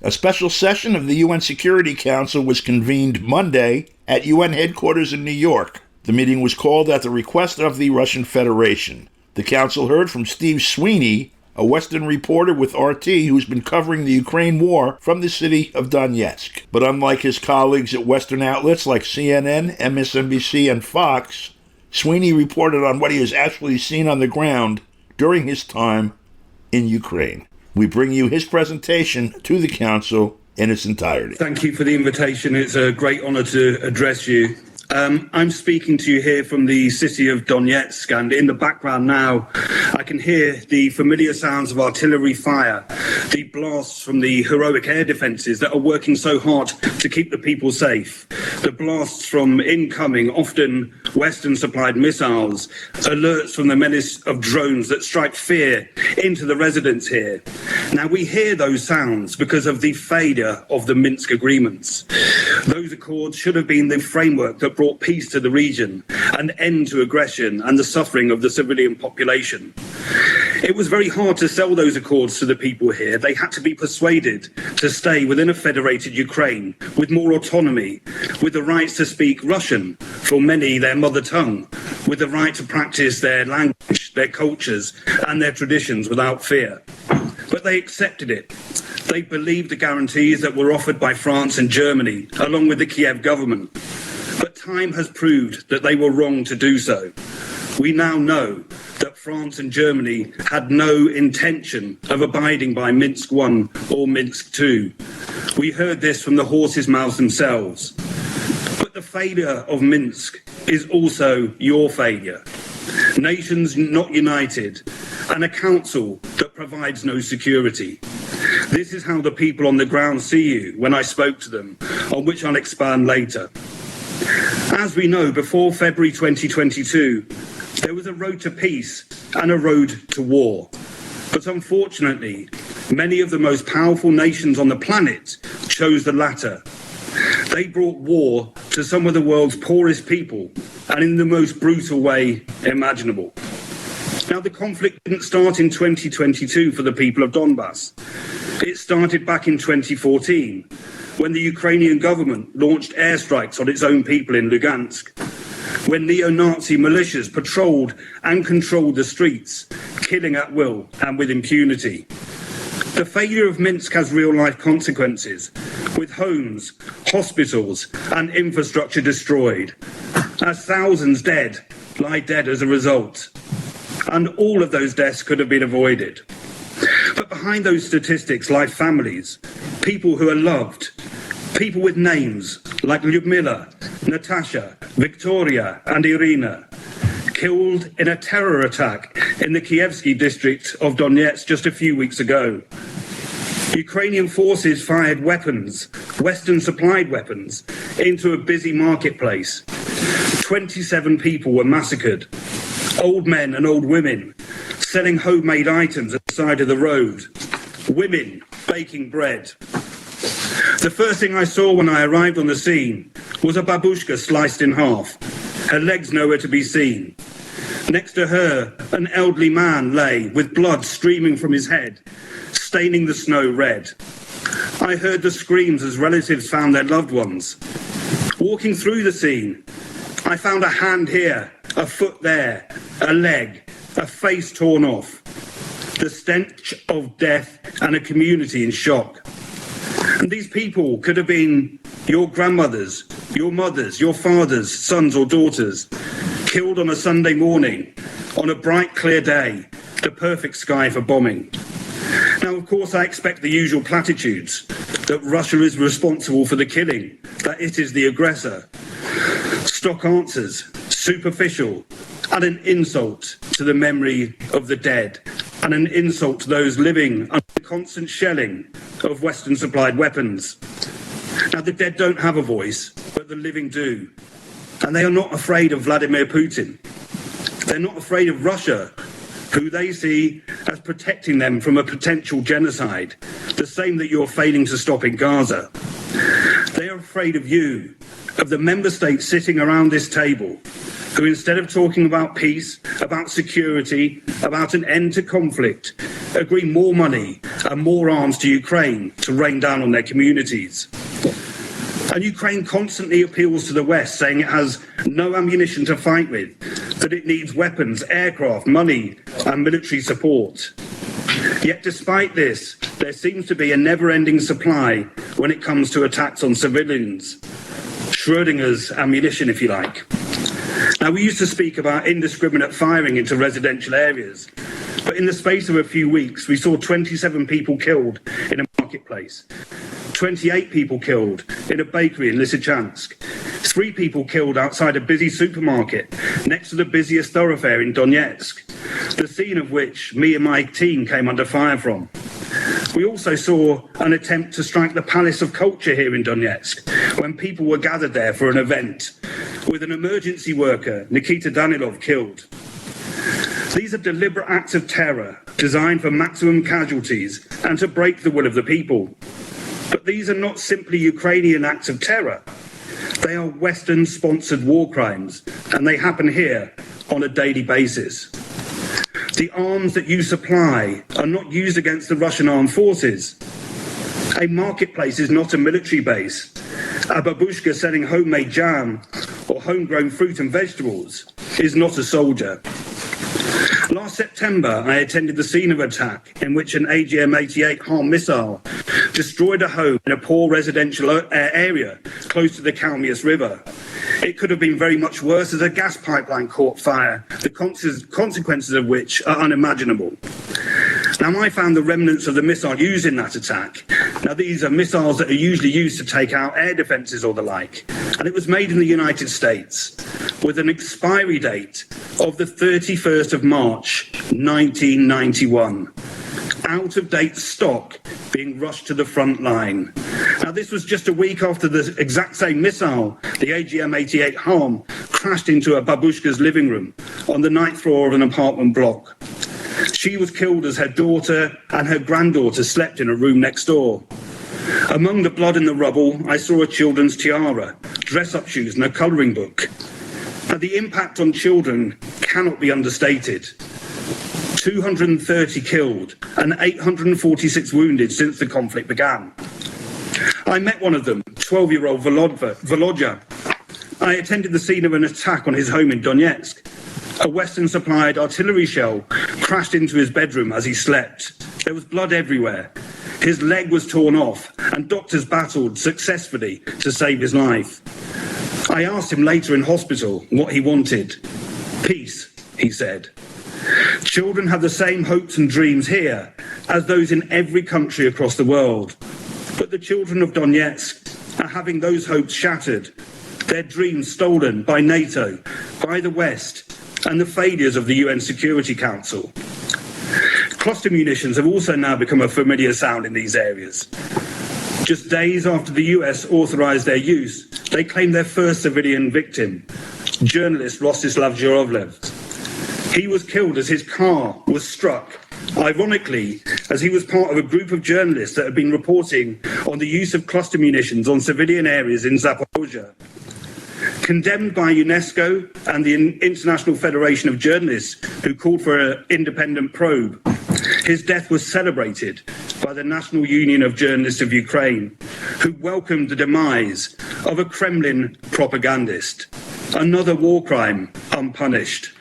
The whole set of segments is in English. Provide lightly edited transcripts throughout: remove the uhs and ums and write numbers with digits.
A special session of the UN Security Council was convened Monday at UN headquarters in New York. The meeting was called at the request of the Russian Federation. The council heard from Steve Sweeney, a Western reporter with RT who's been covering the Ukraine war from the city of Donetsk. But unlike his colleagues at Western outlets like CNN, MSNBC, and Fox, Sweeney reported on what he has actually seen on the ground during his time in Ukraine. We bring you his presentation to the council in its entirety. Thank you for the invitation. It's a great honor to address you. I'm speaking to you here from the city of Donetsk, and in the background now I can hear the familiar sounds of artillery fire, the blasts from the heroic air defences that are working so hard to keep the people safe, the blasts from incoming, often Western-supplied missiles, alerts from the menace of drones that strike fear into the residents here. Now, we hear those sounds because of the failure of the Minsk agreements. Those accords should have been the framework that brought peace to the region, an end to aggression and the suffering of the civilian population. It was very hard to sell those accords to the people here. They had to be persuaded to stay within a federated Ukraine with more autonomy, with the rights to speak Russian, for many their mother tongue, with the right to practice their language, their cultures and their traditions without fear. But they accepted it. They believed the guarantees that were offered by France and Germany, along with the Kiev government. But time has proved that they were wrong to do so. We now know that France and Germany had no intention of abiding by Minsk I or Minsk II. We heard this from the horses' mouths themselves. But the failure of Minsk is also your failure. Nations not united, and a council that provides no security. This is how the people on the ground see you when I spoke to them, on which I'll expand later. As we know, before February 2022, there was a road to peace and a road to war. But unfortunately, many of the most powerful nations on the planet chose the latter. They brought war to some of the world's poorest people, and in the most brutal way imaginable. Now, the conflict didn't start in 2022 for the people of Donbass. It started back in 2014, when the Ukrainian government launched airstrikes on its own people in Lugansk, when neo-Nazi militias patrolled and controlled the streets, killing at will and with impunity. The failure of Minsk has real-life consequences, with homes, hospitals and infrastructure destroyed, as thousands lie dead as a result. And all of those deaths could have been avoided. But behind those statistics lie families, people who are loved, people with names like Lyudmila, Natasha, Victoria and Irina, killed in a terror attack in the Kievsky district of Donetsk just a few weeks ago. Ukrainian forces fired weapons, Western-supplied weapons, into a busy marketplace. 27 people were massacred. Old men and old women selling homemade items at the side of the road. Women baking bread. The first thing I saw when I arrived on the scene was a babushka sliced in half, her legs nowhere to be seen. Next to her, an elderly man lay with blood streaming from his head, staining the snow red. I heard the screams as relatives found their loved ones. Walking through the scene, I found a hand here, a foot there, a leg, a face torn off. The stench of death and a community in shock. And these people could have been your grandmothers, your mothers, your fathers, sons or daughters, killed on a Sunday morning, on a bright, clear day, the perfect sky for bombing. Now, of course, I expect the usual platitudes, that Russia is responsible for the killing, that it is the aggressor. Stock answers, superficial, and an insult to the memory of the dead, and an insult to those living under the constant shelling of Western-supplied weapons. Now, the dead don't have a voice, but the living do. And they are not afraid of Vladimir Putin. They're not afraid of Russia, who they see as protecting them from a potential genocide, the same that you're failing to stop in Gaza. They are afraid of you, of the member states sitting around this table, who, instead of talking about peace, about security, about an end to conflict, agree more money and more arms to Ukraine to rain down on their communities. And Ukraine constantly appeals to the West, saying it has no ammunition to fight with, that it needs weapons, aircraft, money, and military support. Yet despite this, there seems to be a never-ending supply when it comes to attacks on civilians. Schrödinger's ammunition, if you like. Now, we used to speak about indiscriminate firing into residential areas, but in the space of a few weeks, we saw 27 people killed in a marketplace, 28 people killed in a bakery in Lysychansk, 3 people killed outside a busy supermarket next to the busiest thoroughfare in Donetsk, the scene of which me and my team came under fire from. We also saw an attempt to strike the Palace of Culture here in Donetsk when people were gathered there for an event, with an emergency worker, Nikita Danilov, killed. These are deliberate acts of terror designed for maximum casualties and to break the will of the people. But these are not simply Ukrainian acts of terror. They are Western-sponsored war crimes, and they happen here on a daily basis. The arms that you supply are not used against the Russian armed forces. A marketplace is not a military base. A babushka selling homemade jam or homegrown fruit and vegetables is not a soldier. Last September, I attended the scene of attack in which an AGM-88 HARM missile destroyed a home in a poor residential area close to the Kalmius River. It could have been very much worse as a gas pipeline caught fire, the consequences of which are unimaginable. Now, I found the remnants of the missile used in that attack. Now, these are missiles that are usually used to take out air defences or the like. And it was made in the United States with an expiry date of the 31st of March, 1991. Out-of-date stock being rushed to the front line. Now, this was just a week after the exact same missile, the AGM-88 HARM, crashed into a babushka's living room on the 9th floor of an apartment block. She was killed as her daughter and her granddaughter slept in a room next door. Among the blood in the rubble, I saw a children's tiara, dress-up shoes and a colouring book. Now, the impact on children cannot be understated. 230 killed and 846 wounded since the conflict began. I met one of them, 12-year-old Volodya. I attended the scene of an attack on his home in Donetsk. A Western-supplied artillery shell crashed into his bedroom as he slept. There was blood everywhere. His leg was torn off, and doctors battled successfully to save his life. I asked him later in hospital what he wanted. Peace, he said. Children have the same hopes and dreams here as those in every country across the world. But the children of Donetsk are having those hopes shattered, their dreams stolen by NATO, by the West, and the failures of the UN Security Council. Cluster munitions have also now become a familiar sound in these areas. Just days after the US authorized their use, they claimed their first civilian victim, journalist Rostislav Zhuravlev. He was killed as his car was struck, ironically, as he was part of a group of journalists that had been reporting on the use of cluster munitions on civilian areas in Zaporozhye. Condemned by UNESCO and the International Federation of Journalists, who called for an independent probe, his death was celebrated by the National Union of Journalists of Ukraine, who welcomed the demise of a Kremlin propagandist. Another war crime unpunished.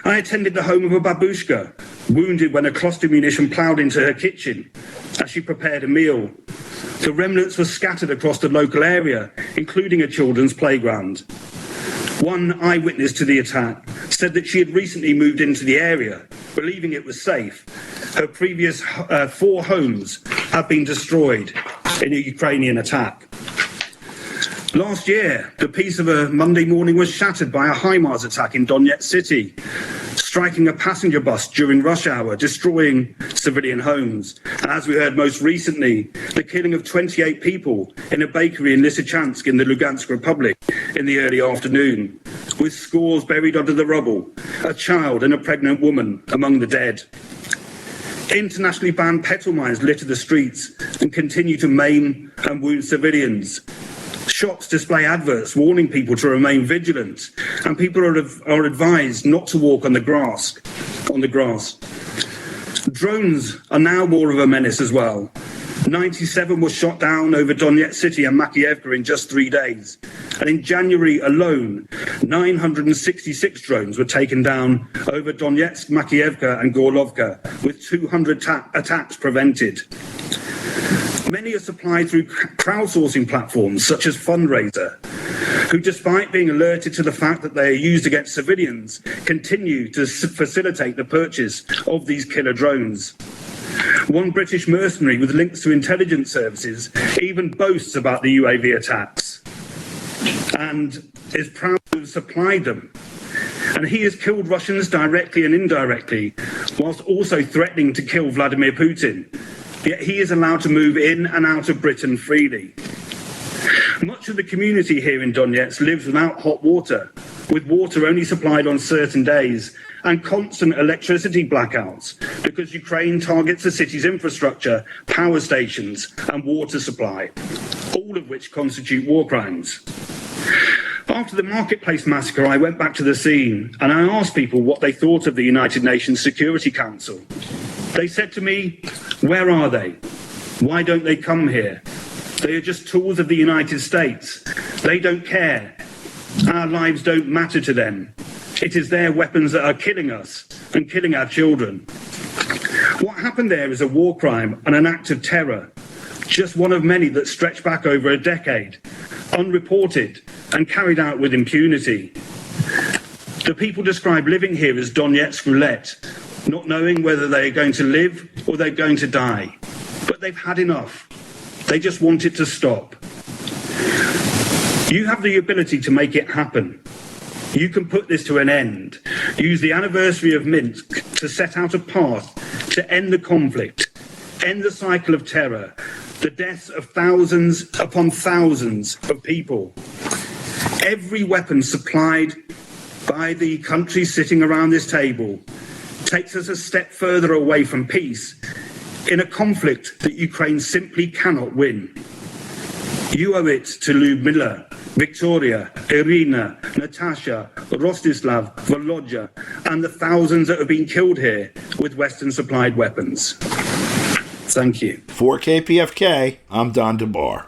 I attended the home of a babushka, wounded when a cluster munition ploughed into her kitchen as she prepared a meal. The remnants were scattered across the local area, including a children's playground. One eyewitness to the attack said that she had recently moved into the area, believing it was safe. Her previous 4 homes had been destroyed in a Ukrainian attack. Last year, the peace of a Monday morning was shattered by a HIMARS attack in Donetsk city, striking a passenger bus during rush hour, destroying civilian homes. And as we heard most recently, the killing of 28 people in a bakery in Lysychansk in the Lugansk Republic in the early afternoon, with scores buried under the rubble, a child and a pregnant woman among the dead. Internationally banned petrol mines litter the streets and continue to maim and wound civilians. Shops display adverts warning people to remain vigilant, and people are advised not to walk on the grass. Drones are now more of a menace as well. 97 were shot down over Donetsk city and Makiivka in just 3 days. And in January alone, 966 drones were taken down over Donetsk, Makiivka and Gorlovka, with 200 attacks prevented. Many are supplied through crowdsourcing platforms such as Fundraiser, who, despite being alerted to the fact that they are used against civilians, continue to facilitate the purchase of these killer drones. One British mercenary with links to intelligence services even boasts about the UAV attacks and is proud to have supplied them. And he has killed Russians directly and indirectly, whilst also threatening to kill Vladimir Putin. Yet he is allowed to move in and out of Britain freely. Much of the community here in Donetsk lives without hot water, with water only supplied on certain days, and constant electricity blackouts because Ukraine targets the city's infrastructure, power stations and water supply, all of which constitute war crimes. After the Marketplace massacre, I went back to the scene and I asked people what they thought of the United Nations Security Council. They said to me, "Where are they? Why don't they come here? They are just tools of the United States. They don't care. Our lives don't matter to them. It is their weapons that are killing us and killing our children." What happened there is a war crime and an act of terror, just one of many that stretch back over a decade, unreported and carried out with impunity. The people describe living here as Donetsk roulette, not knowing whether they are going to live or they're going to die. But they've had enough. They just want it to stop. You have the ability to make it happen. You can put this to an end. Use the anniversary of Minsk to set out a path to end the conflict, end the cycle of terror, the deaths of thousands upon thousands of people. Every weapon supplied by the countries sitting around this table takes us a step further away from peace in a conflict that Ukraine simply cannot win. You owe it to Lyudmila, Victoria, Irina, Natasha, Rostislav, Volodya, and the thousands that have been killed here with Western-supplied weapons. Thank you. For KPFK, I'm Don DeBar.